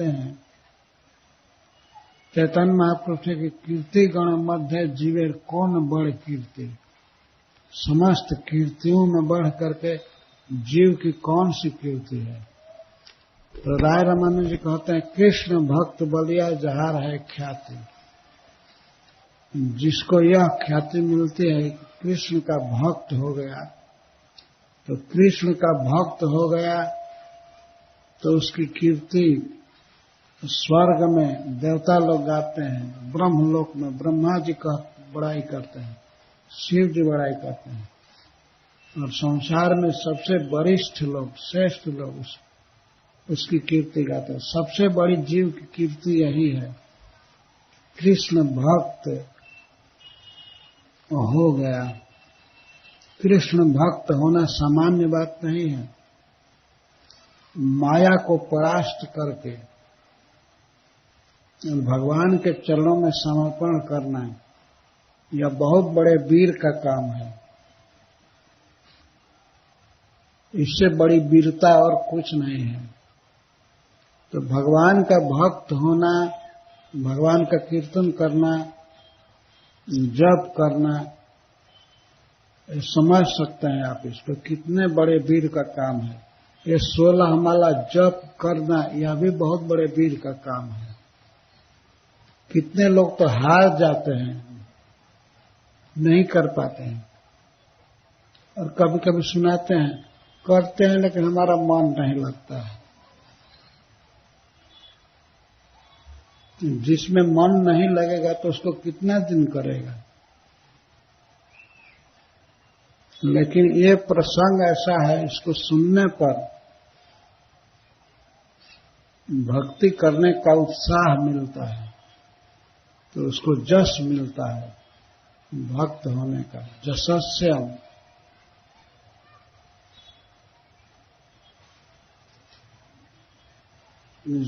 हैं चैतन्य महाप्रभु की कीर्ति गण मध्य जीवेर कौन बड़ कीर्ति, समस्त कीर्तियों में बढ़ करके जीव की कौन सी कीर्ति है। तो राय रामानंद जी कहते हैं कृष्ण भक्त बलिया जहार है ख्याति। जिसको यह ख्याति मिलती है कृष्ण का भक्त हो गया, तो कृष्ण का भक्त हो गया तो उसकी कीर्ति स्वर्ग में देवता लोग गाते हैं, ब्रह्मलोक में ब्रह्मा जी का बड़ाई करते हैं, शिव जी बड़ाई करते हैं, और संसार में सबसे वरिष्ठ लोग श्रेष्ठ लोग उसकी कीर्ति गाते हैं। सबसे बड़ी जीव की कीर्ति यही है, कृष्ण भक्त हो गया। कृष्ण भक्त होना सामान्य बात नहीं है। माया को परास्त करके भगवान के चरणों में समर्पण करना यह बहुत बड़े वीर का काम है। इससे बड़ी वीरता और कुछ नहीं है। तो भगवान का भक्त होना, भगवान का कीर्तन करना, जप करना, समझ सकते हैं आप इसको कितने बड़े वीर का काम है। ये 16 माला जप करना यह भी बहुत बड़े वीर का काम है। कितने लोग तो हार जाते हैं, नहीं कर पाते हैं, और कभी कभी सुनाते हैं करते हैं लेकिन हमारा मन नहीं लगता है। जिसमें मन नहीं लगेगा तो उसको कितना दिन करेगा। लेकिन ये प्रसंग ऐसा है, इसको सुनने पर भक्ति करने का उत्साह मिलता है, तो उसको जश मिलता है भक्त होने का, जशस्यम।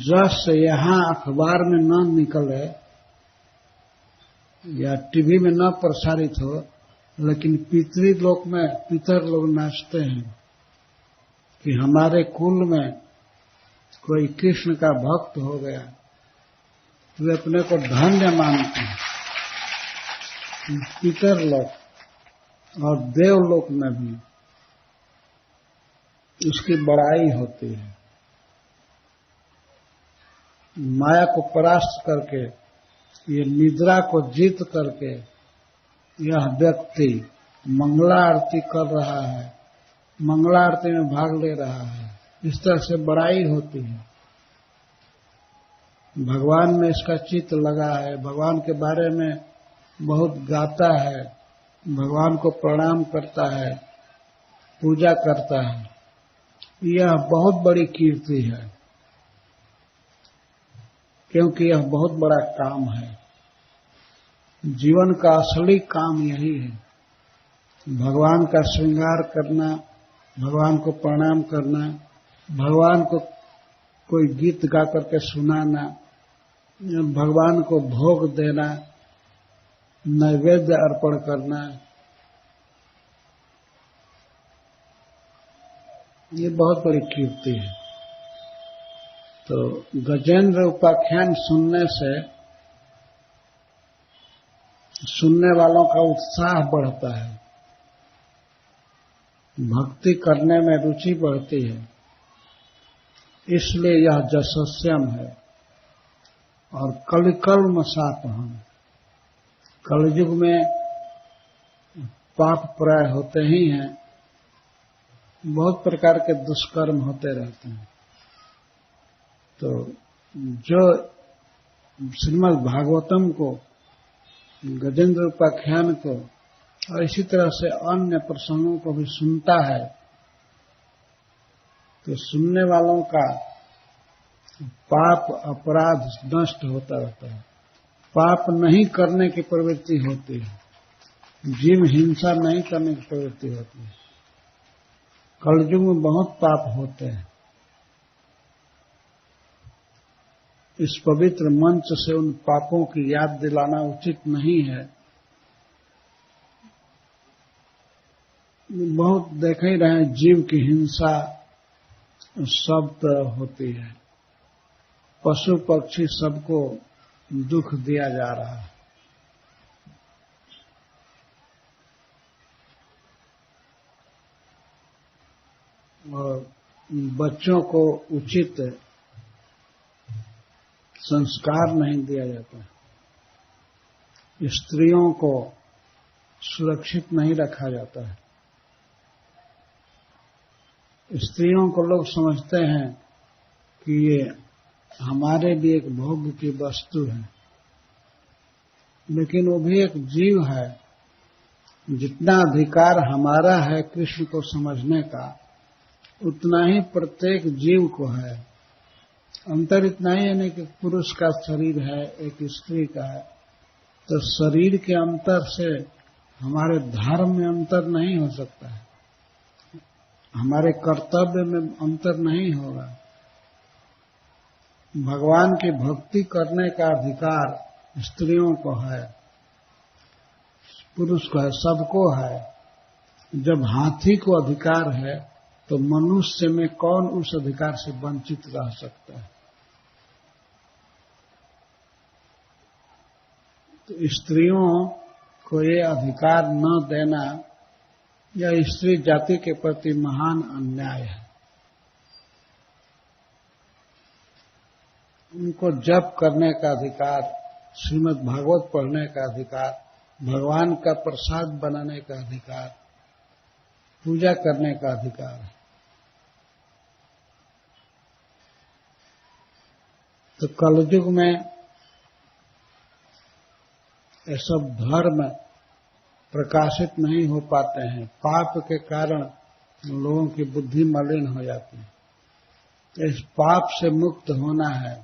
जश यहां अखबार में न निकले या टीवी में न प्रसारित हो, लेकिन पितृलोक में पितर लोग नाचते हैं कि हमारे कुल में कोई कृष्ण का भक्त हो गया, वे अपने को धन्य मानते हैं। पितर लोक और देवलोक में भी उसकी बड़ाई होती है। माया को परास्त करके, ये निद्रा को जीत करके यह व्यक्ति मंगला आरती कर रहा है, मंगला आरती में भाग ले रहा है, इस तरह से बड़ाई होती है। भगवान में इसका चित्त लगा है, भगवान के बारे में बहुत गाता है, भगवान को प्रणाम करता है, पूजा करता है। यह बहुत बड़ी कीर्ति है, क्योंकि यह बहुत बड़ा काम है। जीवन का असली काम यही है, भगवान का श्रृंगार करना, भगवान को प्रणाम करना, भगवान को कोई गीत गा करके सुनाना, भगवान को भोग देना, नैवेद्य अर्पण करना, ये बहुत बड़ी कीर्ति है। तो गजेंद्र उपाख्यान सुनने से सुनने वालों का उत्साह बढ़ता है, भक्ति करने में रुचि बढ़ती है, इसलिए यह जशस्यम है। और कलिकल्म सापहम, कलयुग में पाप प्राय होते ही हैं, बहुत प्रकार के दुष्कर्म होते रहते हैं। तो जो श्रीमद् भागवतम को, गजेंद्र उपाख्यान को और इसी तरह से अन्य प्रसंगों को भी सुनता है, तो सुनने वालों का पाप अपराध नष्ट होता रहता है। पाप नहीं करने की प्रवृत्ति होती है, जीव हिंसा नहीं करने की प्रवृत्ति होती है। कलयुग में बहुत पाप होते हैं। इस पवित्र मंच से उन पापों की याद दिलाना उचित नहीं है। बहुत देख ही रहे हैं, जीव की हिंसा सब तरह होती है, पशु पक्षी सबको दुख दिया जा रहा है। और बच्चों को उचित संस्कार नहीं दिया जाता, स्त्रियों को सुरक्षित नहीं रखा जाता है। स्त्रियों को लोग समझते हैं कि ये हमारे लिए एक भोग की वस्तु है, लेकिन वो भी एक जीव है। जितना अधिकार हमारा है कृष्ण को समझने का, उतना ही प्रत्येक जीव को है। अंतर इतना ही है नहीं कि पुरुष का शरीर है, एक स्त्री का है, तो शरीर के अंतर से हमारे धर्म में अंतर नहीं हो सकता है, हमारे कर्तव्य में अंतर नहीं होगा। भगवान की भक्ति करने का अधिकार स्त्रियों को है, पुरुष को है, सबको है। जब हाथी को अधिकार है तो मनुष्य में कौन उस अधिकार से वंचित रह सकता है। तो स्त्रियों को ये अधिकार न देना यह स्त्री जाति के प्रति महान अन्याय है। उनको जप करने का अधिकार, श्रीमद् भागवत पढ़ने का अधिकार, भगवान का प्रसाद बनाने का अधिकार, पूजा करने का अधिकार है। तो कलयुग में ये सब धर्म प्रकाशित नहीं हो पाते हैं, पाप के कारण लोगों की बुद्धि मलिन हो जाती है। इस पाप से मुक्त होना है,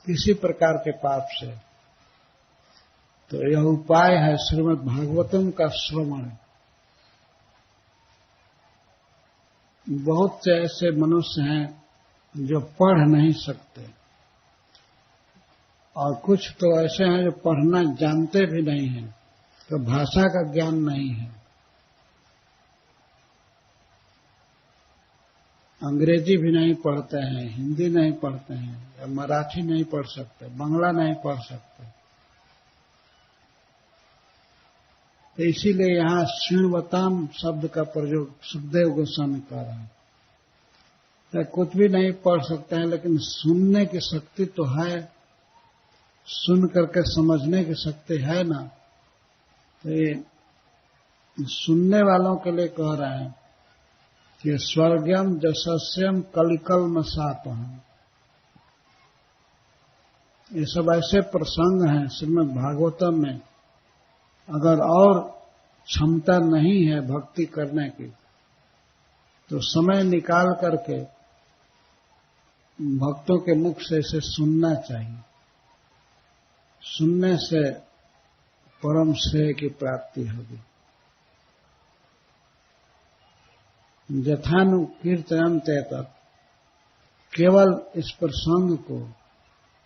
किसी प्रकार के पाप से, तो यह उपाय है श्रीमद् भागवतम का श्रवण। बहुत से ऐसे मनुष्य हैं जो पढ़ नहीं सकते, और कुछ तो ऐसे हैं जो पढ़ना जानते भी नहीं हैं, तो भाषा का ज्ञान नहीं है। अंग्रेजी भी नहीं पढ़ते हैं, हिंदी नहीं पढ़ते हैं, या मराठी नहीं पढ़ सकते, बांग्ला नहीं पढ़ सकते। तो इसीलिए यहाँ शृण्वताम शब्द का प्रयोग सुखदेव गोस्वामी कर रहे हैं। तो कुछ भी नहीं पढ़ सकते हैं, लेकिन सुनने की शक्ति तो है, सुन करके समझने की शक्ति है ना। तो ये सुनने वालों के लिए कह रहे हैं कि स्वर्गम जशस्यम कलिकल्म सापहम। ये सब ऐसे प्रसंग हैं श्रीमद् भागवतम में, अगर और क्षमता नहीं है भक्ति करने की तो समय निकाल करके भक्तों के मुख से इसे सुनना चाहिए। सुनने से परम श्रेय की प्राप्ति होगी। यथानुकीर्तयन्ते तत्, केवल इस प्रसंग को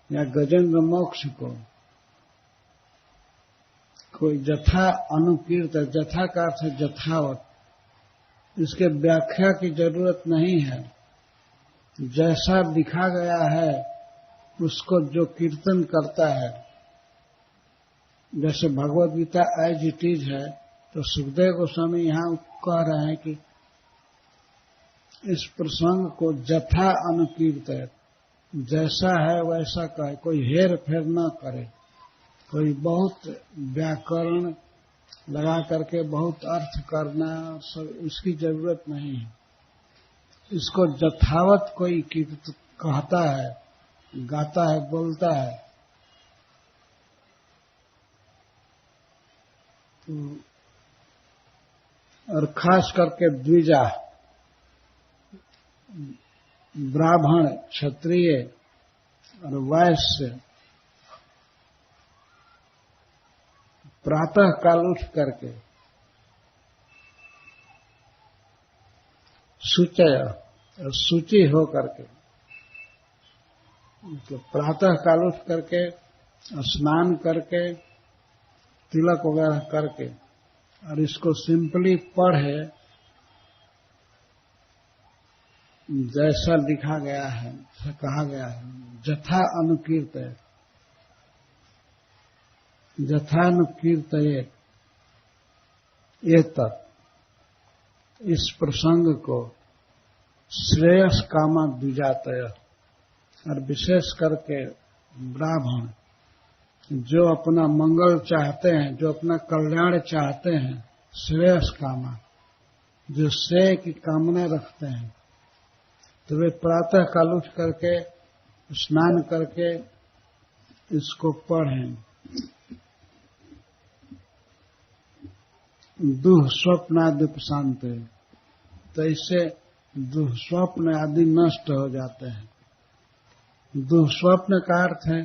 या गजेंद्र मोक्ष को कोई जथा अनुकीर्त, जथा का अर्थ यथावत, इसके व्याख्या की जरूरत नहीं है। जैसा लिखा गया है उसको जो कीर्तन करता है, जैसे Bhagavad Gita as it is है, तो सुखदेव गोस्वामी यहाँ कह रहे हैं कि इस प्रसंग को जथा अनुकीर्त, जैसा है वैसा कहे, कोई हेर फेर न करे, कोई बहुत व्याकरण लगा करके बहुत अर्थ करना, सब इसकी जरूरत नहीं है। इसको यथावत कोई कहता है, गाता है, बोलता है, और खास करके द्विजा, ब्राह्मण, क्षत्रिय और वैश्य प्रातः काल उठ करके शुचय और शुचि हो करके, मतलब प्रातः काल उठ करके स्नान करके तिलक वगैरह करके और इसको सिंपली पढ़े जैसा लिखा गया है, कहा गया है, जथा अनुकीर्तय, जथानुकीर्तये, ये तक इस प्रसंग को श्रेयस कामा द्विजातय, और विशेष करके ब्राह्मण जो अपना मंगल चाहते हैं, जो अपना कल्याण चाहते हैं, श्रेयस कामा, जो श्रेय की कामना रखते हैं, तो वे प्रातः काल उठ करके स्नान करके इसको पढ़ें। दुःस्वप्न आदि उपशांत, तो इससे दुःस्वप्न आदि नष्ट हो जाते हैं। दुःस्वप्न का अर्थ है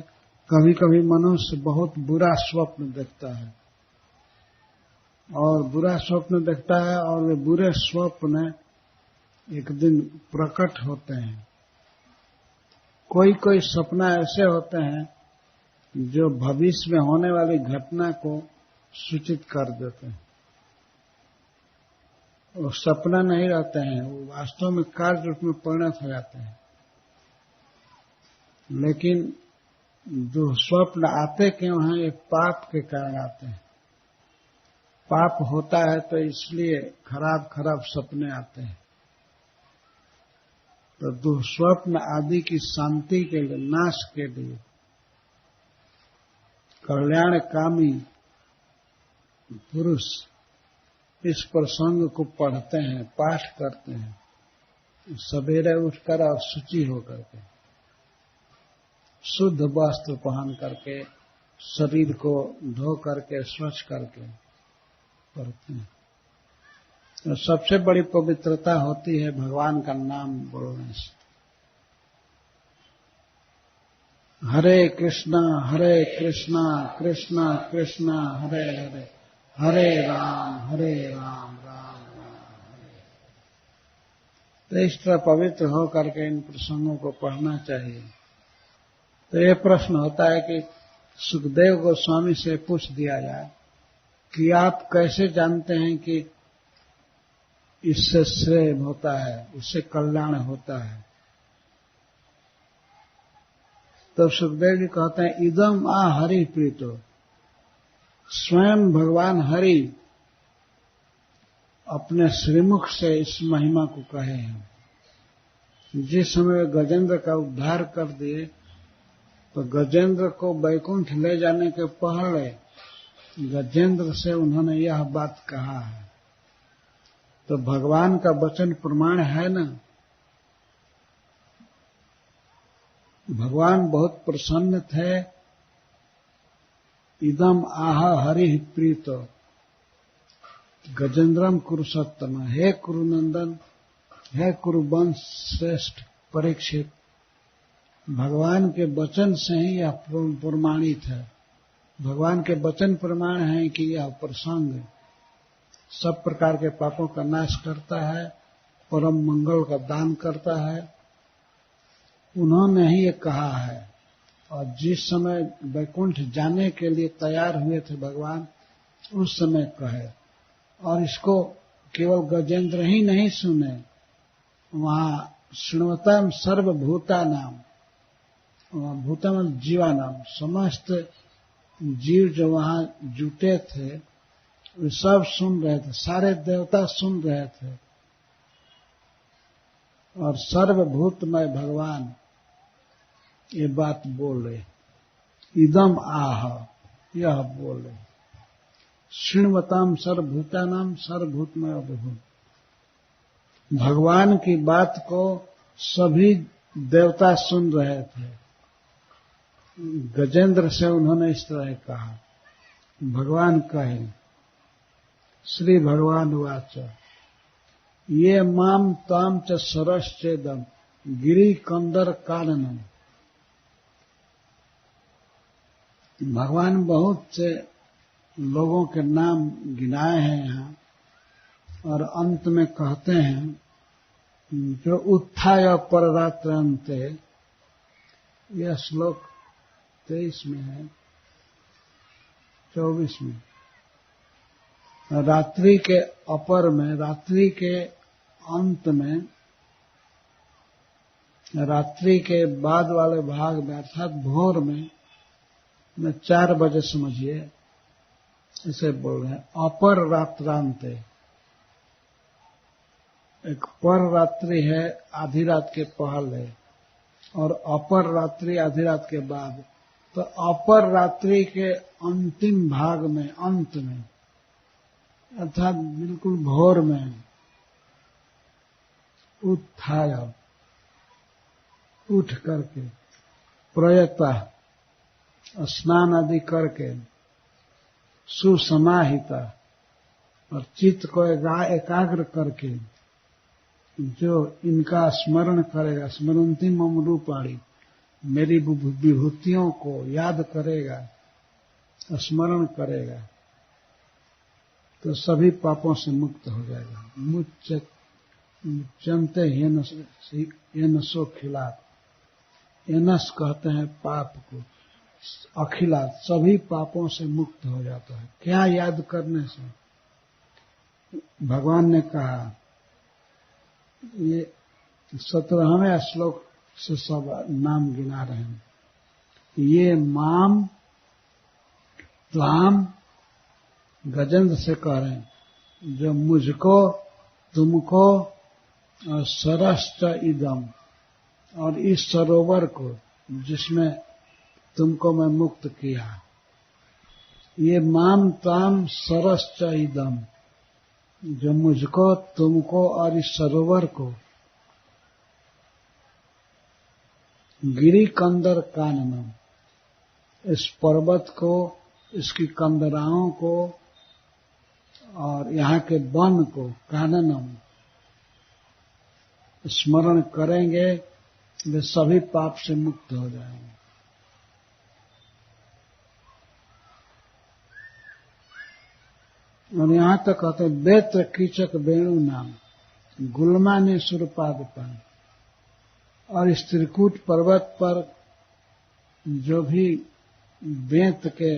कभी कभी मनुष्य बहुत बुरा स्वप्न देखता है, और बुरा स्वप्न देखता है, और वे बुरे स्वप्न एक दिन प्रकट होते हैं। कोई कोई सपना ऐसे होते हैं जो भविष्य में होने वाली घटना को सूचित कर देते हैं। वो सपना नहीं रहते हैं, वो वास्तव में कार्य रूप में परिणत हो जाते हैं। लेकिन जो स्वप्न आते क्यों हैं? एक पाप के कारण आते हैं। पाप होता है तो इसलिए खराब खराब सपने आते हैं। तो दुःस्वप्न आदि की शांति के लिए, नाश के लिए कल्याणकामी पुरुष इस प्रसंग को पढ़ते हैं, पाठ करते हैं, सवेरे उठकर और शुचि होकर के, शुद्ध वस्त्र पहन करके, शरीर को धो करके, स्वच्छ करके पढ़ते हैं। तो सबसे बड़ी पवित्रता होती है भगवान का नाम बोलने से। हरे कृष्णा कृष्णा कृष्णा हरे हरे, हरे राम राम राम हरे। तो इस तरह पवित्र होकर के इन प्रसंगों को पढ़ना चाहिए। तो ये प्रश्न होता है कि सुखदेव गोस्वामी से पूछ दिया जाए कि आप कैसे जानते हैं कि इससे श्रेय होता है, इससे कल्याण होता है? तो सुखदेव जी कहते हैं, इदम आ हरि प्रीतो, स्वयं भगवान हरि अपने श्रीमुख से इस महिमा को कहे हैं। जिस समय गजेंद्र का उद्धार कर दिए तो गजेंद्र को वैकुंठ ले जाने के पहले गजेंद्र से उन्होंने यह बात कहा है। तो भगवान का वचन प्रमाण है ना। भगवान बहुत प्रसन्न थे। इदम आह हरि प्रीत गजेंद्रम कुरुसत्तम, हे कुरुनंदन, हे कुरुवंश श्रेष्ठ परीक्षित, भगवान के वचन से ही यह प्रमाणित है। भगवान के वचन प्रमाण है कि यह प्रसंग सब प्रकार के पापों का नाश करता है, परम मंगल का दान करता है। उन्होंने ही ये कहा है। और जिस समय वैकुंठ जाने के लिए तैयार हुए थे भगवान, उस समय कहे। और इसको केवल गजेंद्र ही नहीं सुने, वहां शृण्वताम सर्वभूता नाम, भूतम जीवा नाम, समस्त जीव जो वहां जुटे थे वे सब सुन रहे थे, सारे देवता सुन रहे थे। और सर्वभूतमय भगवान ये बात बोले, इदम आह, यह बोले। शृण्वताम सर्वभूतानाम सर्वभूतमय विभु, भगवान की बात को सभी देवता सुन रहे थे। गजेंद्र से उन्होंने इस तरह कहा। भगवान कहे, श्री भगवान वाच, ये माम ताम च सरश्चेदम गिरी कंदर काननम। भगवान बहुत से लोगों के नाम गिनाए हैं यहाँ, और अंत में कहते हैं जो उत्थाय पररात्रन्ते, यह श्लोक 23 में है, 24 में, रात्रि के अपर में, रात्रि के अंत में रात्रि के बाद वाले भाग में अर्थात भोर में 4 बजे समझिए, इसे बोल रहे हैं अपर रात्रांते। एक पर रात्रि है आधी रात के पहले और अपर रात्रि आधी रात के बाद। तो अपर रात्रि के अंतिम भाग में, अंत में, अर्थात बिल्कुल भोर में उत्थाय, उठ करके प्रयतः स्नान आदि करके सुसमाहिता और चित्त को एकाग्र करके जो इनका स्मरण करेगा, स्मरन्ति मम रूपाणि, मेरी विभूतियों को याद करेगा, स्मरण करेगा, तो सभी पापों से मुक्त हो जाएगा। मुच्यन्ते येनसो खिलात, एनस कहते हैं पाप को, अखिलात सभी पापों से मुक्त हो जाता है। क्या याद करने से? भगवान ने कहा, ये 17वें श्लोक से सब नाम गिना रहे हैं, ये माम त्वाम, गजेंद्र से कह रहे हैं, जो मुझको, तुमको और सरश्च इदम, और इस सरोवर को जिसमें तुमको मैं मुक्त किया, ये माम ताम सरश्च इदम, जो मुझको, तुमको और इस सरोवर को, गिरी कंदर काननम, इस पर्वत को, इसकी कंदराओं को और यहाँ के वन को, काननम स्मरण करेंगे, वे सभी पाप से मुक्त हो जाएंगे। और यहां तक कहते हैं बेत्र कीचक वेणु नाम गुलमा ने सुरपादपन, और इस त्रिकूट पर्वत पर जो भी बेंत के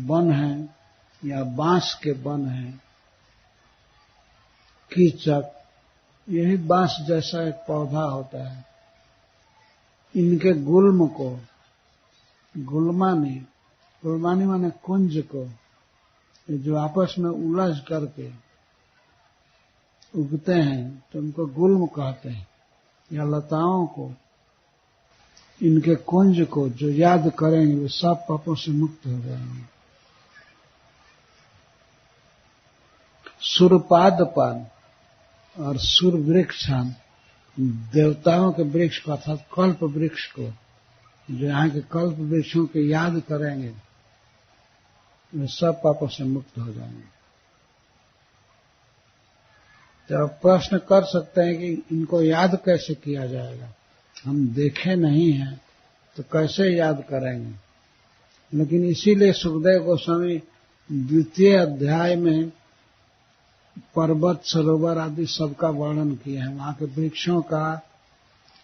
वन हैं या बांस के वन हैं, कीचक यही बांस जैसा एक पौधा होता है, इनके गुल्म को, गुल्मानी, गुल्मानी माने कुंज को, जो आपस में उलझ करके उगते हैं तो उनको गुल्म कहते हैं, या लताओं को, इनके कुंज को जो याद करेंगे वे सब पापों से मुक्त हो जाएंगे। सुरपादपान और सुर वृक्षान, देवताओं के वृक्ष को अर्थात कल्प वृक्ष को, जो यहाँ के कल्प वृक्षों के याद करेंगे वे सब पापों से मुक्त हो जाएंगे। तो आप प्रश्न कर सकते हैं कि इनको याद कैसे किया जाएगा, हम देखे नहीं हैं तो कैसे याद करेंगे। लेकिन इसीलिए सुखदेव गोस्वामी 2 अध्याय में पर्वत, सरोवर आदि सबका वर्णन किए हैं, वहां के वृक्षों का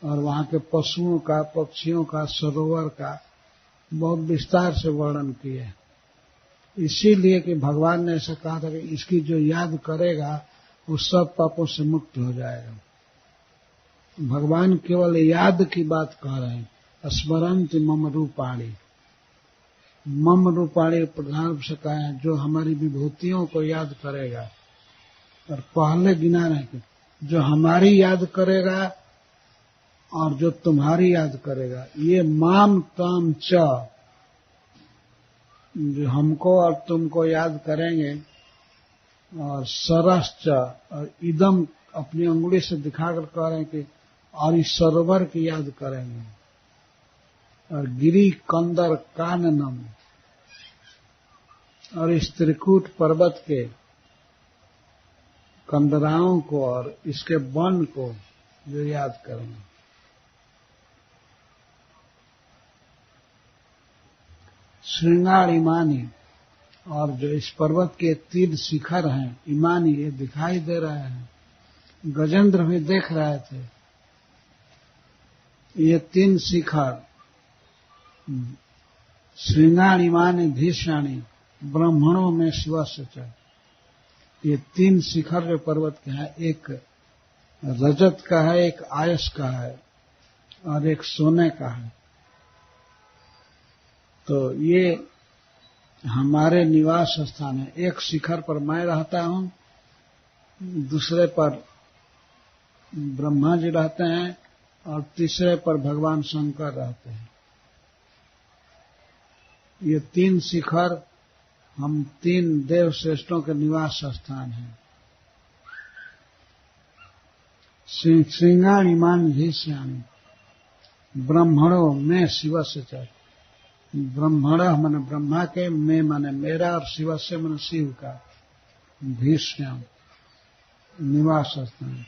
और वहां के पशुओं का, पक्षियों का, सरोवर का बहुत विस्तार से वर्णन किए हैं। इसीलिए कि भगवान ने ऐसा कहा था कि इसकी जो याद करेगा वो सब पापों से मुक्त हो जाएगा। भगवान केवल याद की बात कह रहे हैं, स्मरन्ति मम रूपाणि, मम रूपाणि प्रधान रूप से कहा है, जो हमारी विभूतियों को याद करेगा। और पहले गिना रहे कि जो हमारी याद करेगा और जो तुम्हारी याद करेगा, ये माम ताम च, जो हमको और तुमको याद करेंगे, और सरश्च, और इदम अपनी अंगुली से दिखाकर कह रहे हैं कि और इस सरोवर की याद करेंगे, और गिरी कंदर काननम, और इस त्रिकूट पर्वत के कंदराओं को और इसके वन को जो याद करेंगे। श्रृंगार इमानी, और जो इस पर्वत के 3 शिखर हैं, इमानी ये दिखाई दे रहे हैं, गजेंद्र भी देख रहे थे। ये 3 शिखर श्रृंगार इमानी धीशाणी ब्राह्मणों में शिवस्य, ये 3 शिखर जो पर्वत के हैं, एक रजत का है, एक आयस का है और एक सोने का है। तो ये हमारे निवास स्थान है। एक शिखर पर मैं रहता हूं, दूसरे पर ब्रह्मा जी रहते हैं और तीसरे पर भगवान शंकर रहते हैं। ये 3 शिखर हम 3 देव श्रेष्ठों के निवास स्थान हैं। श्रृंगाणिमान भीष्यामि ब्रह्मणो में शिव से चल। ब्रह्मण माने ब्रह्मा के, में माने मेरा, और शिव से माने शिव का। भीष्याम निवास स्थान।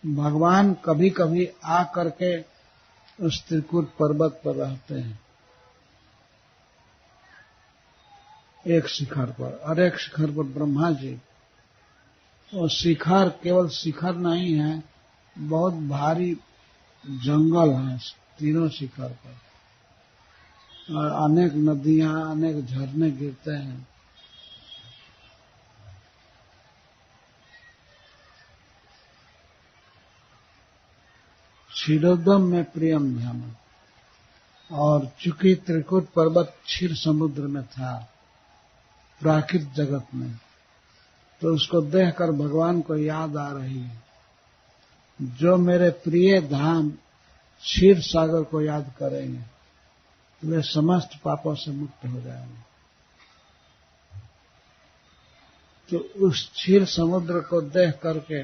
भगवान कभी कभी आ करके उस त्रिकूट पर्वत पर रहते हैं, एक शिखर पर, और एक शिखर पर ब्रह्मा जी। और शिखर केवल शिखर नहीं है, बहुत भारी जंगल है तीनों शिखर पर, और अनेक नदियां, अनेक झरने गिरते हैं। क्षीरोदम में प्रियम धाम। और चूंकि त्रिकूट पर्वत क्षीर समुद्र में था, प्राकृत जगत में, तो उसको देखकर भगवान को याद आ रही है। जो मेरे प्रिय धाम क्षीर सागर को याद करेंगे वे समस्त पापों से मुक्त हो जाएंगे। तो उस क्षीर समुद्र को देख करके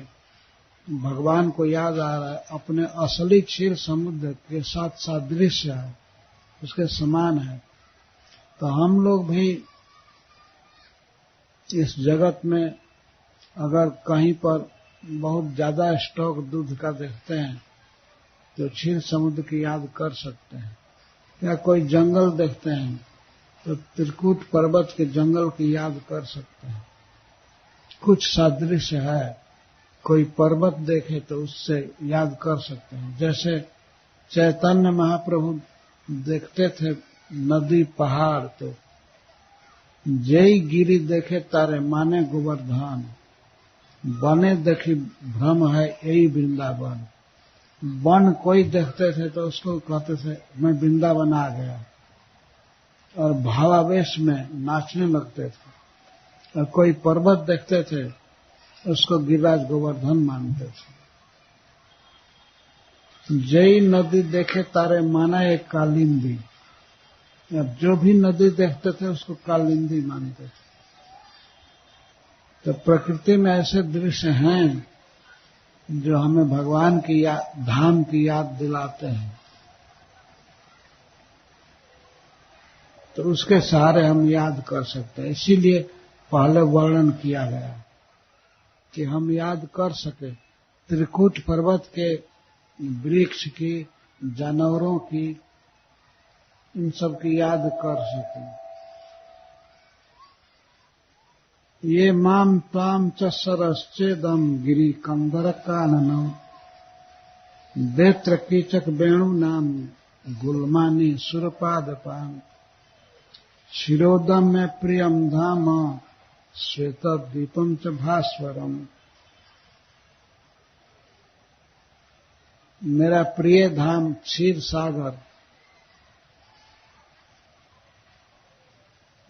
भगवान को याद आ रहा है, अपने असली क्षीर समुद्र के साथ सादृश्य है, उसके समान है। तो हम लोग भी इस जगत में अगर कहीं पर बहुत ज्यादा स्टॉक दूध का देखते हैं तो क्षीर समुद्र की याद कर सकते हैं, या कोई जंगल देखते हैं तो त्रिकूट पर्वत के जंगल की याद कर सकते हैं। कुछ सादृश्य है, कोई पर्वत देखे तो उससे याद कर सकते हैं। जैसे चैतन्य महाप्रभु देखते थे नदी पहाड़, तो जय गिरी देखे तारे माने गोवर्धन, बने देखी भ्रम है यही वृंदावन। वन कोई देखते थे तो उसको कहते थे मैं वृंदावन आ गया, और भावावेश में नाचने लगते थे। और कोई पर्वत देखते थे उसको गिरिराज गोवर्धन मानते थे। जय नदी देखे तारे माना एक कालिंदी, अब जो भी नदी देखते थे उसको कालिंदी मानते थे। तो प्रकृति में ऐसे दृश्य हैं जो हमें भगवान की धाम की याद दिलाते हैं। तो उसके सहारे हम याद कर सकते हैं। इसीलिए पहले वर्णन किया गया कि हम याद कर सके त्रिकूट पर्वत के वृक्ष की, जानवरों की, इन सब की याद कर सके। ये माम त्वाम च सरश्चेदम गिरी कंदर काननम देत्र कीचक वेणु नाम गुलमानी सुरपादपान शिरोदम में प्रियम धाम श्वेत दीपम च भास्वरम। मेरा प्रिय धाम क्षीर सागर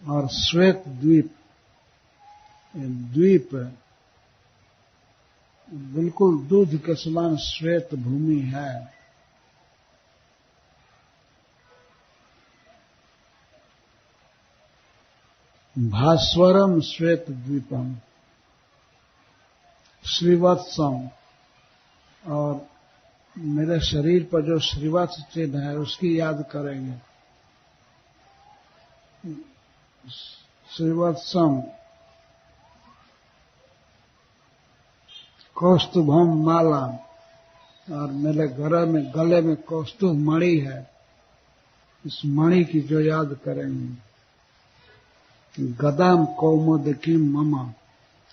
और श्वेत द्वीप, द्वीप बिल्कुल दूध के समान श्वेत भूमि है। भास्वरम श्वेत द्वीपम श्रीवत्सम, और मेरे शरीर पर जो श्रीवत्स चिन्ह है उसकी याद करेंगे। श्रीवत्सम कौस्तुभम माला, और मेरे गले में कौस्तुभ मणि है, इस मणि की जो याद करेंगे। गदाम कौमुदकीम ममा,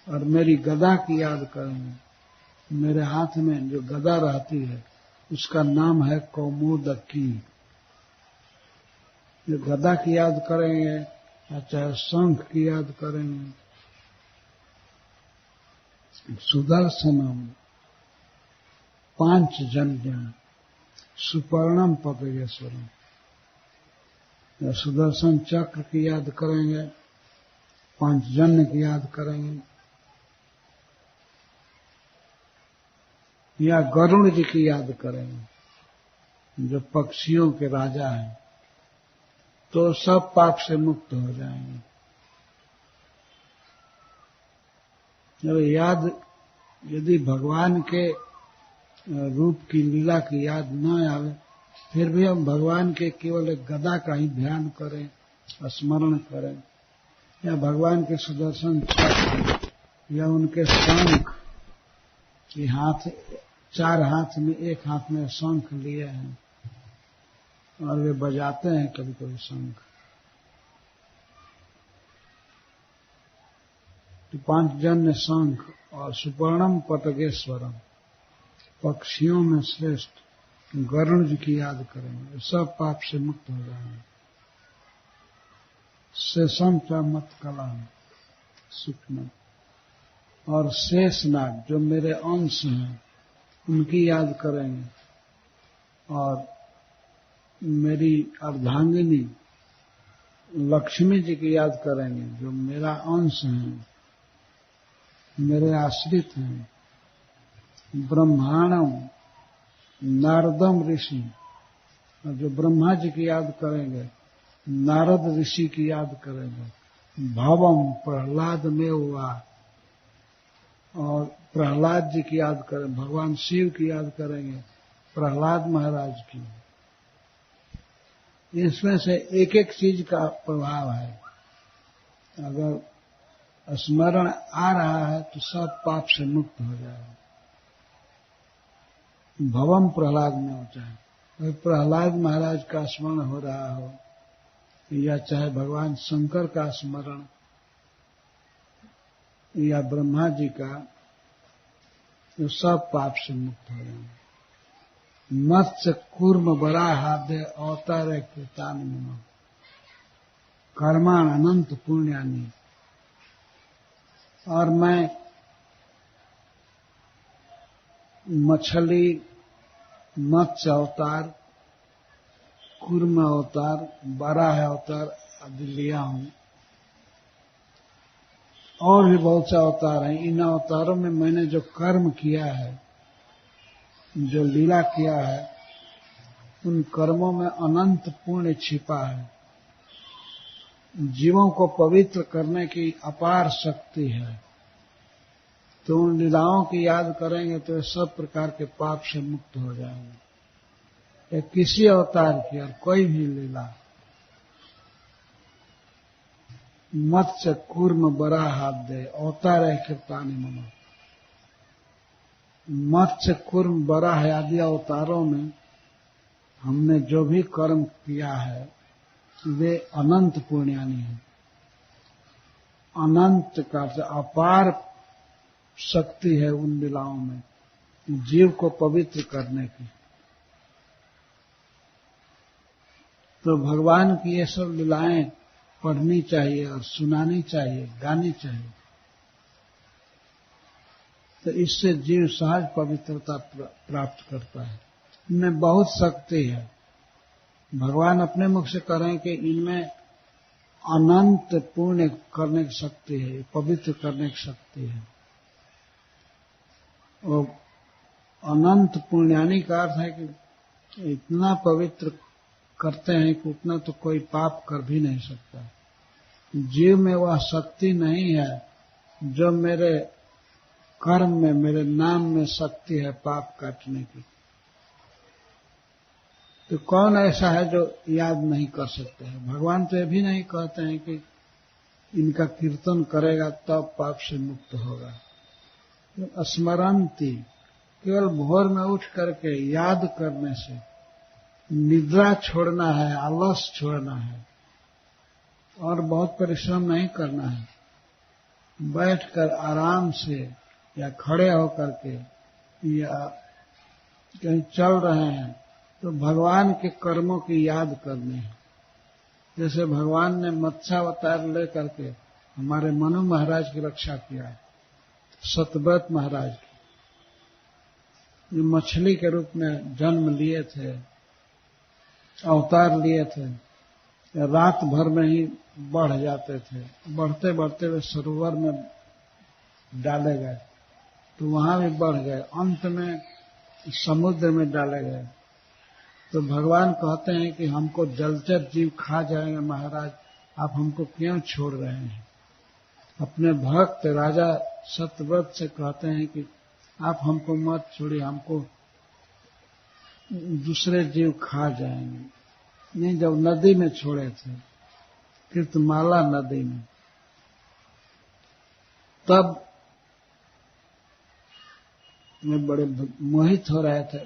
और मेरी गदा की याद करेंगे। मेरे हाथ में जो गदा रहती है उसका नाम है कौमुदकी। जो गदा की याद करेंगे या चाहे शंख की याद करेंगे, सुदर्शनम पांचजन्यम सुपर्णम पतयेश्वरम। सुदर्शन चक्र की याद करेंगे, पांचजन्य की याद करेंगे, या गरुड़ जी की याद करेंगे जो पक्षियों के राजा हैं, तो सब पाप से मुक्त हो जाएंगे। यदि भगवान के रूप की लीला की याद न आवे, फिर भी हम भगवान के केवल एक गदा का ही ध्यान करें, स्मरण करें, या भगवान के सुदर्शन चक्र या उनके शंख की हाथ, चार हाथ में, एक हाथ में शंख लिए हैं और वे बजाते हैं कभी कभी शंख। तो पांचजन्य शंख और सुपर्णम पतगेश्वरम, पक्षियों में श्रेष्ठ गरुड़ जी की याद करेंगे, सब पाप से मुक्त हो जाएंगे। शेषम च मत कलम सुखम, और शेषनाग जो मेरे अंश हैं उनकी याद करेंगे, और मेरी अर्धांगिनी लक्ष्मी जी की याद करेंगे जो मेरा अंश हैं, मेरे आश्रित हैं। ब्रह्मांडम नारदम ऋषि, और जो ब्रह्मा जी की याद करेंगे, नारद ऋषि की याद करेंगे। भवम प्रहलाद में हुआ, और प्रहलाद जी की याद करें, भगवान शिव की याद करेंगे, प्रहलाद महाराज की। इसमें से एक एक चीज का प्रभाव है। अगर स्मरण आ रहा है तो सब पाप से मुक्त हो जाएगा। भवम प्रहलाद में होता है, प्रहलाद महाराज का स्मरण हो रहा हो, या चाहे भगवान शंकर का स्मरण, या ब्रह्मा जी का, तो सब पाप से मुक्त हो जाएंगे। मत्स्य कूर्म वराहाद्य अवतार कृतान्म कर्माण अनंत पुण्यानि, और मैं मछली, मत्स्य अवतार, कूर्म अवतार, वराह अवतार आदि लिया हूं, और भी बहुत से अवतार हैं। इन अवतारों में मैंने जो कर्म किया है, जो लीला किया है, उन कर्मों में अनंत पुण्य छिपा है। जीवों को पवित्र करने की अपार शक्ति है। तो उन लीलाओं की याद करेंगे तो सब प्रकार के पाप से मुक्त हो जाएंगे। किसी अवतार की और कोई भी लीला, मत्स्य कूर्म वराहाद्य अवतार कृतानि मम, मत्स्य कूर्म वराह आदि अवतारों में हमने जो भी कर्म किया है वे अनंत पुण्यानि हैं। अनंत का अपार शक्ति है उन लीलाओं में जीव को पवित्र करने की। तो भगवान की ये सब लीलाएं पढ़नी चाहिए और सुनानी चाहिए, गानी चाहिए। तो इससे जीव सहज पवित्रता प्राप्त करता है। इनमें बहुत शक्ति है। भगवान अपने मुख से कह रहे हैं कि इनमें अनंत पुण्य करने की शक्ति है, पवित्र करने की शक्ति है। और अनंत पुण्यानि का अर्थ है कि इतना पवित्र करते हैं कि उतना तो कोई पाप कर भी नहीं सकता। जीव में वह शक्ति नहीं है जो मेरे कर्म में, मेरे नाम में शक्ति है पाप काटने की। तो कौन ऐसा है जो याद नहीं कर सकते हैं? भगवान तो ये भी नहीं कहते हैं कि इनका कीर्तन करेगा तब पाप से मुक्त होगा। तो स्मरणति, केवल भोर में उठ करके याद करने से निद्रा छोड़ना है, आलस छोड़ना है, और बहुत परिश्रम नहीं करना है। बैठकर आराम से या खड़े होकर के या कहीं चल रहे हैं तो भगवान के कर्मों की याद करनी है। जैसे भगवान ने मत्स्यावतार लेकर के हमारे मनु महाराज की रक्षा किया है, सतव्रत महाराज जो मछली के रूप में जन्म लिए थे, अवतार लिए थे, रात भर में ही बढ़ जाते थे। बढ़ते बढ़ते वे सरोवर में डाले गए तो वहां भी बढ़ गए, अंत में समुद्र में डाले गए। तो भगवान कहते हैं कि हमको जलचर जीव खा जाएंगे महाराज, आप हमको क्यों छोड़ रहे हैं। अपने भक्त राजा सतव्रत से कहते हैं कि आप हमको मत छोड़िए, हमको दूसरे जीव खा जाएंगे। नहीं, जब नदी में छोड़े थे, कीर्तमाला नदी में, तब वे बड़े मोहित हो रहे थे।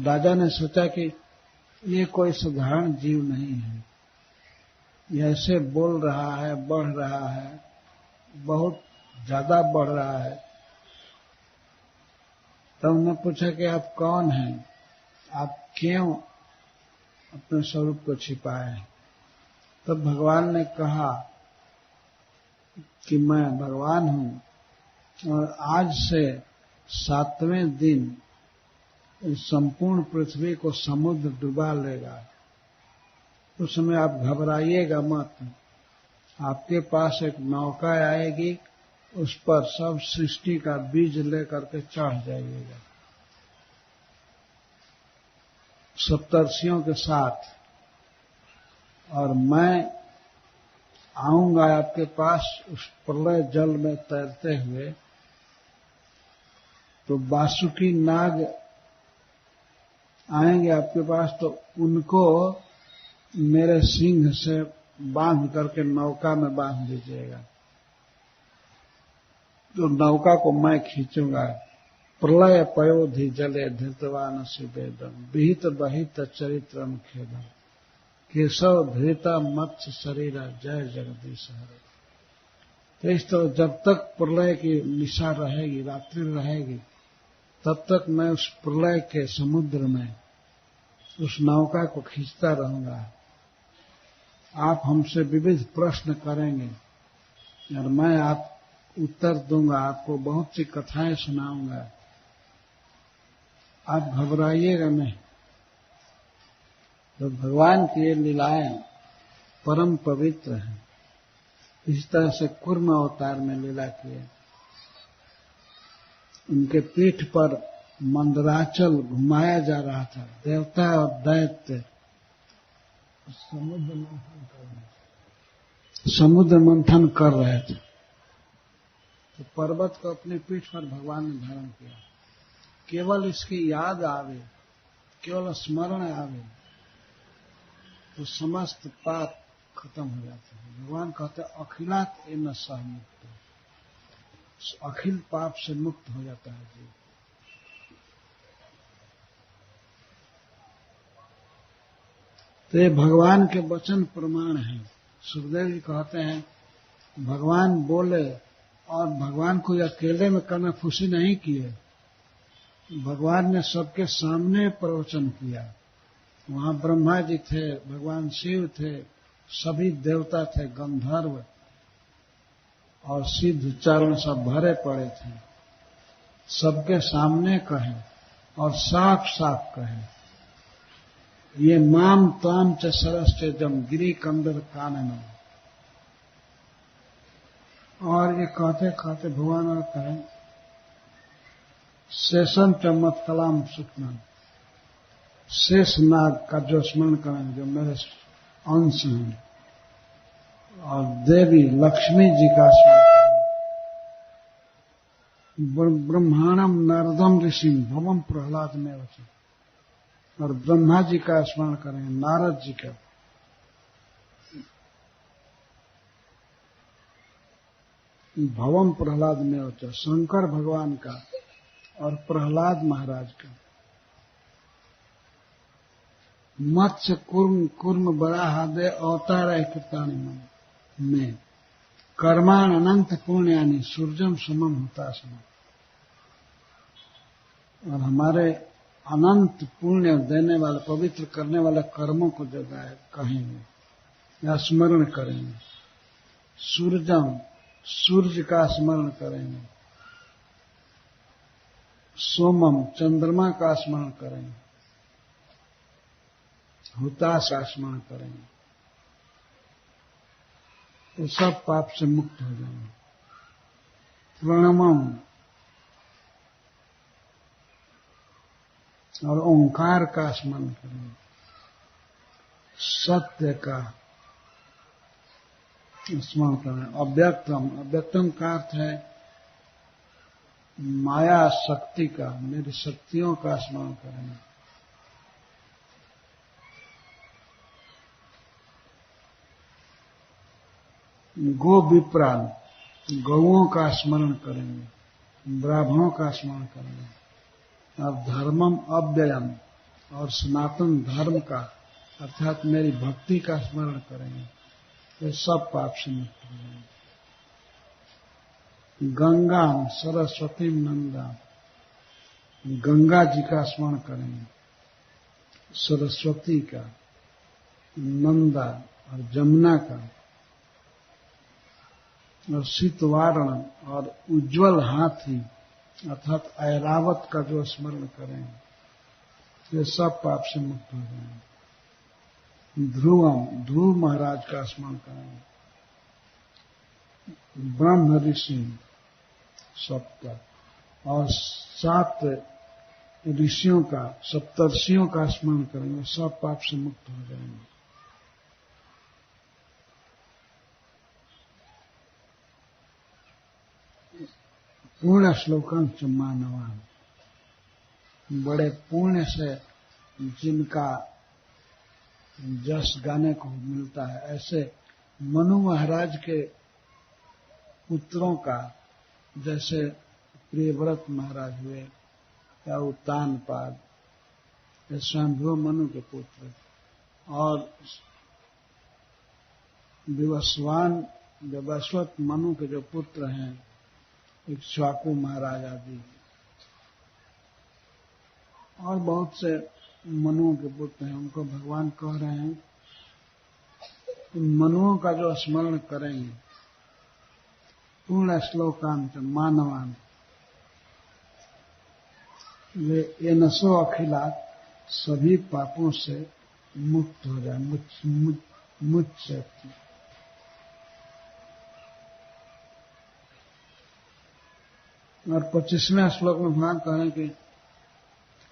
राजा ने सोचा कि ये कोई साधारण जीव नहीं है, ये ऐसे बोल रहा है, बढ़ रहा है, बहुत ज्यादा बढ़ रहा है। तब उन्होंने पूछा कि आप कौन हैं, आप क्यों अपने स्वरूप को छिपाए हैं। तब भगवान ने कहा कि मैं भगवान हूं और आज से 7वें दिन इस संपूर्ण पृथ्वी को समुद्र डुबा लेगा। उस समय आप घबराइएगा मत, आपके पास एक नौका आएगी, उस पर सब सृष्टि का बीज लेकर के चढ़ जाइएगा सप्तर्षियों के साथ, और मैं आऊंगा आपके पास उस प्रलय जल में तैरते हुए। तो वासुकी नाग आएंगे आपके पास, तो उनको मेरे सिंह से बांध करके नौका में बांध दीजिएगा। तो नौका को मैं खींचूंगा। प्रलय पयोधि जले धृतवान सुवेदम विहित बहित चरित्रम खेदम केशव धृता मत्स्य शरीर जय जगदीश हरे। तो इस तरह जब तक प्रलय की निशा रहेगी, रात्रि रहेगी, तब तक मैं उस प्रलय के समुद्र में उस नौका को खींचता रहूंगा। आप हमसे विविध प्रश्न करेंगे और मैं आप उत्तर दूंगा, आपको बहुत सी कथाएं सुनाऊंगा, आप घबराइएगा नहीं। तो भगवान की ये लीलाएं परम पवित्र हैं। इस तरह से कूर्म अवतार में लीला किए। उनके पीठ पर मंदराचल घुमाया जा रहा था, देवता और दैत्य समुद्र मंथन कर रहे थे। तो पर्वत को अपने पीठ पर भगवान ने धारण किया। केवल इसकी याद आवे, केवल स्मरण आवे, तो समस्त पाप खत्म हो जाते हैं। भगवान कहते हैं अखिलात एन सह मुक्त, अखिल पाप से मुक्त हो जाता है जीव। तो ये भगवान के वचन प्रमाण हैं। सुखदेव जी कहते हैं भगवान बोले और भगवान को अकेले में करना खुशी नहीं किए, भगवान ने सबके सामने प्रवचन किया। वहां ब्रह्मा जी थे, भगवान शिव थे, सभी देवता थे, गंधर्व और सिद्ध चारण सब भरे पड़े थे। सबके सामने कहे और साफ साफ कहे, ये माम ताम च सरस्ते जम गिरी कंदर कानन। और ये कहते कहते भगवान और कहे शेषन च मत कलाम सुखना, शेष नाग का जो स्मरण करें जो मेरे अंश हैं, और देवी लक्ष्मी जी का स्मरण करें, ब्रह्मांडम नारदम ऋषि भवम प्रहलाद में वचन, और ब्रह्मा जी का स्मरण करें, नारद जी का, भवम प्रहलाद में वचन, शंकर भगवान का और प्रहलाद महाराज का। मत्स्य कुर्म बड़ा हादे अवतार है कृताणी में कर्माण अनंत पुण्यानि सूर्यम समम होता सम। और हमारे अनंत पुण्य देने वाले, पवित्र करने वाले कर्मों को जब कहेंगे या स्मरण करेंगे, सूर्यम सूर्य का स्मरण करेंगे, सोमम चंद्रमा का स्मरण करेंगे, हुताश का स्मरण करेंगे तो सब पाप से मुक्त हो जाएंगे। प्रणमम और ओंकार का स्मरण करेंगे, सत्य का स्मरण करें। अव्यक्तम, अव्यक्तम का अर्थ है माया शक्ति का, मेरी शक्तियों का स्मरण करें। गो विप्रान, गौओं का स्मरण करेंगे, ब्राह्मणों का स्मरण करेंगे। और धर्मम अव्ययम, और सनातन धर्म का अर्थात मेरी भक्ति का स्मरण करेंगे तो सब पाप से मुक्त हो जाएंगे। गंगा सरस्वती नंदा, गंगा जी का स्मरण करेंगे, सरस्वती का, नंदा और जमुना का, और शीतवारण और उज्जवल हाथी अर्थात ऐरावत का जो स्मरण करेंगे ये सब पाप से मुक्त हो जाएंगे। ध्रुवम, ध्रुव महाराज का स्मरण करेंगे। ब्रह्म ऋषि सप्त, और 7 ऋषियों का, सप्तर्षियों का स्मरण करेंगे, सब पाप से मुक्त हो जाएंगे। पूर्ण श्लोकांश मानवान, बड़े पुण्य से जिनका जस गाने को मिलता है, ऐसे मनु महाराज के पुत्रों का, जैसे प्रियव्रत महाराज हुए या उत्तानपाद, स्वयंभू मनु के पुत्र, और विवस्वत मनु के जो पुत्र हैं इक्ष्वाकु महाराज आदि, और बहुत से मनुओं के पुत्र हैं, उनको भगवान कह रहे हैं उन मनुओं का जो स्मरण करेंगे, पूर्ण श्लोकांत मानवान, वे एनसो अखिलात, सभी पापों से मुक्त हो जाए, मुझ से। और 25वें श्लोक में भगवान कह रहे हैं कि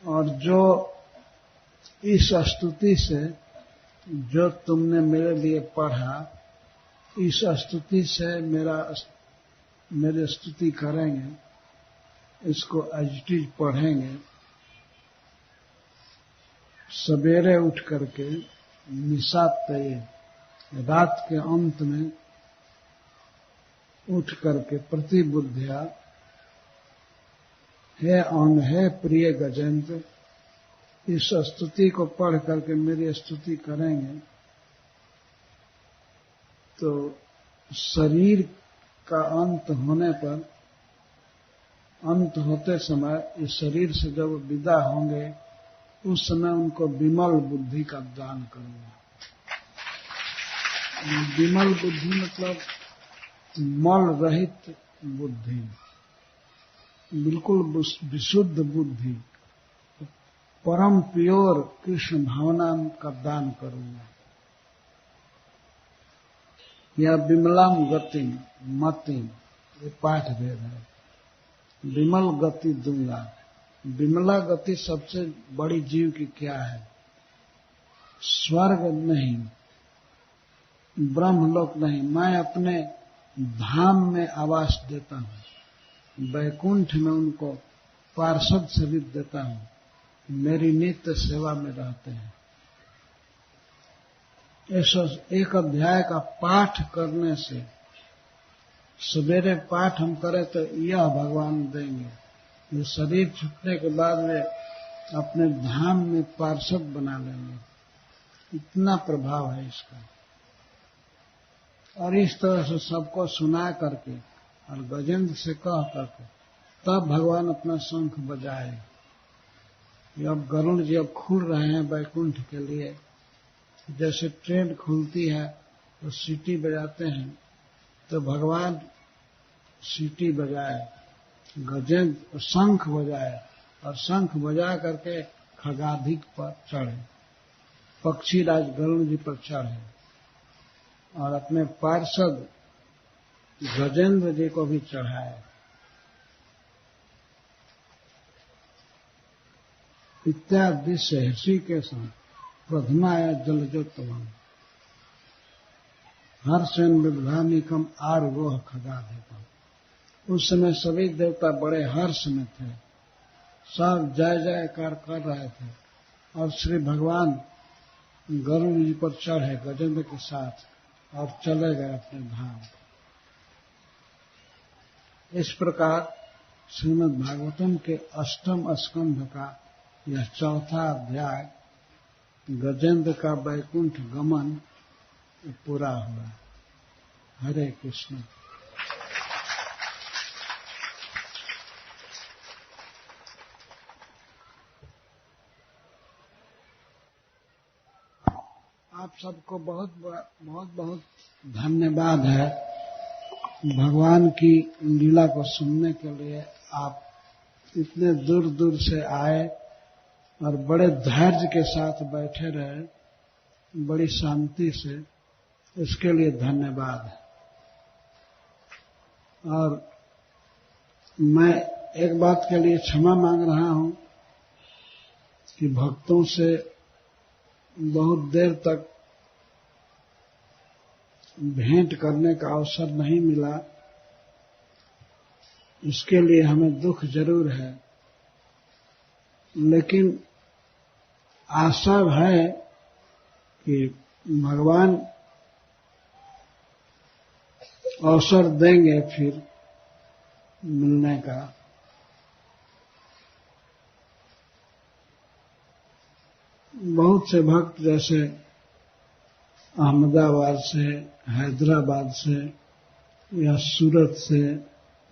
और जो इस स्तुति से जो तुमने मेरे लिए पढ़ा, इस स्तुति से मेरी स्तुति करेंगे, इसको एजिटिव पढ़ेंगे, सवेरे उठ करके निशातये, रात के अंत में उठ करके प्रतिबुद्धिया, हे अंग, हे प्रिय गजेंद्र, इस स्तुति को पढ़ करके मेरी स्तुति करेंगे तो शरीर का अंत होने पर, अंत होते समय इस शरीर से जब विदा होंगे उस समय उनको विमल बुद्धि का दान करूंगा। विमल बुद्धि मतलब मल रहित बुद्धि, बिल्कुल विशुद्ध बुद्धि, परम प्योर कृष्ण भावना का दान करूंगा। या विमलाम गति मति, ये पाठ भेद है। विमल गति दूंगा। विमला गति सबसे बड़ी जीव की क्या है? स्वर्ग नहीं, ब्रह्मलोक नहीं, मैं अपने धाम में आवास देता हूं, वैकुंठ में उनको पार्षद सहित देता हूं, मेरी नित्य सेवा में रहते हैं। एक अध्याय का पाठ करने से, सवेरे पाठ हम करें तो यह भगवान देंगे, ये शरीर छूटने के बाद वे अपने धाम में पार्षद बना लेंगे। इतना प्रभाव है इसका। और इस तरह से सबको सुना करके और गजेंद्र से कह करके तब भगवान अपना शंख बजाए। अब गरुड़ जी अब खुल रहे हैं वैकुंठ के लिए, जैसे ट्रेन खुलती है तो सीटी बजाते हैं, तो भगवान सीटी बजाए, गजेंद्र शंख बजाए और शंख बजा करके खगाधिक पर चढ़े, पक्षीराज गरुड़ जी पर चढ़े और अपने पार्षद गजेंद्र जी को भी चढ़ाए। इत्यादि से ऋषिकेशं प्रथमाया जलजोत्तमम् हर्षेन विभ्रामिकम आरुरोह खगाधिकम्। उस समय सभी देवता बड़े हर्ष में थे, सब जय जयकार कर रहे थे और श्री भगवान गरुड़ जी पर चढ़े गजेंद्र के साथ और चले गए अपने धाम। इस प्रकार श्रीमद् भागवतम के 8वें स्कंध का यह 4था अध्याय गजेंद्र का वैकुंठ गमन पूरा हुआ। हरे कृष्ण। आप सबको बहुत बहुत धन्यवाद है। भगवान की लीला को सुनने के लिए आप इतने दूर दूर से आए और बड़े धैर्य के साथ बैठे रहे, बड़ी शांति से, इसके लिए धन्यवाद है। और मैं एक बात के लिए क्षमा मांग रहा हूं कि भक्तों से बहुत देर तक भेंट करने का अवसर नहीं मिला, इसके लिए हमें दुख जरूर है, लेकिन आशा है कि भगवान अवसर देंगे फिर मिलने का। बहुत से भक्त जैसे अहमदाबाद से, हैदराबाद से या सूरत से,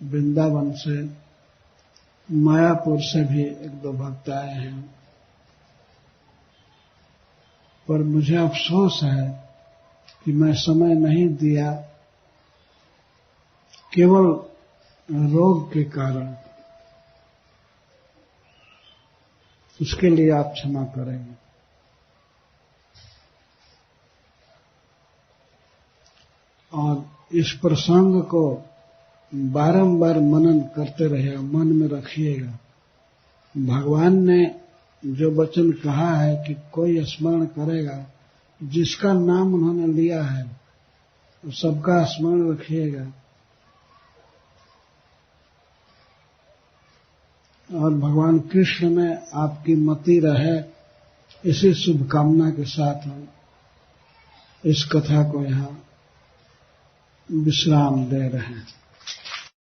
वृंदावन से, मायापुर से भी 1-2 भक्त आए हैं, पर मुझे अफसोस है कि मैं समय नहीं दिया, केवल रोग के कारण। उसके लिए आप क्षमा करेंगे। और इस प्रसंग को बारंबार मनन करते रहिए, मन में रखिएगा। भगवान ने जो वचन कहा है कि कोई स्मरण करेगा, जिसका नाम उन्होंने लिया है, सबका स्मरण रखिएगा। और भगवान कृष्ण में आपकी मति रहे, इसी शुभकामना के साथ हम इस कथा को यहाँ विश्राम दे रहे हैं।